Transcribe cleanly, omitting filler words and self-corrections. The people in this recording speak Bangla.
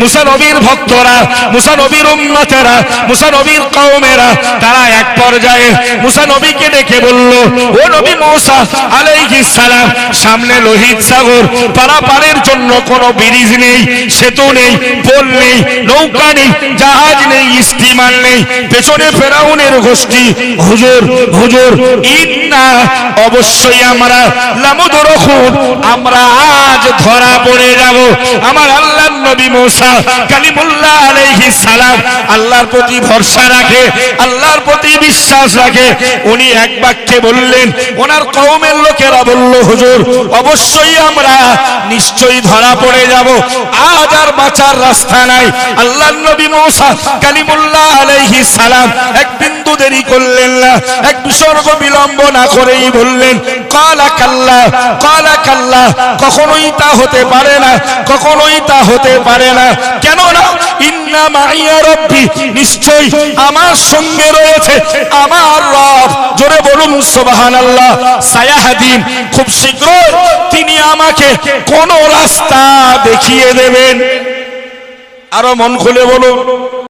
মুসা নবীর ভক্তরা, মুসা নবীর উম্মতেরা, মুসা নবীর কওমেরা তারা এক পর্যায়ে মুসা নবীকে ডেকে বলল, ও নবী মুসা আলাইহিস সালাম, সামনে লোহিত সাগর, পারাপারের জন্য কোনো ব্রিজ নেই, সেতু নেই, পোল নেই, নৌকা নেই, জাহাজ নেই, স্টিমার নেই, পেছনে ফেরাউনের গোষ্ঠী। হুজুর হুজুর ইন্না অবশ্যই আমরা লামুদরখুন, আমরা আজ ধরা পড়ে যাব। আমার আল্লাহর নবী মুসা কালিমুল্লাহ আলাইহিস সালাম আল্লাহর প্রতি ভরসা রাখে, আল্লাহর প্রতি বিশ্বাস রাখে। উনি এক বাক্যে বললেন, ওনার কওমের লোকেরা বলল, হুজুর অবশ্যই আমরা নিশ্চয়ই ধরা পড়ে যাব, আজ আর বাঁচার রাস্তা নাই। আল্লাহর নবী মুসা কালিমুল্লাহ আলাইহিস সালাম এক বিন্দু দেরি করলেন না, এক বিসর্গ বিলম্ব না করেই বললেন, কালা কাল্লা, কালা কাল্লা, কখনোই তা হতে পারে না, কখনোই তা হতে পারে না। কেন না? ইন্না মাইয়া রব্বি, নিশ্চয়ই আমার সঙ্গে রয়েছে আমার রব। জোরে বলুন সুবহানাল্লাহ। সায়াহদিন, খুব শীঘ্রই তিনি আমাকে কোন রাস্তা দেখিয়ে দেবেন। আরো মন খুলে বলুন।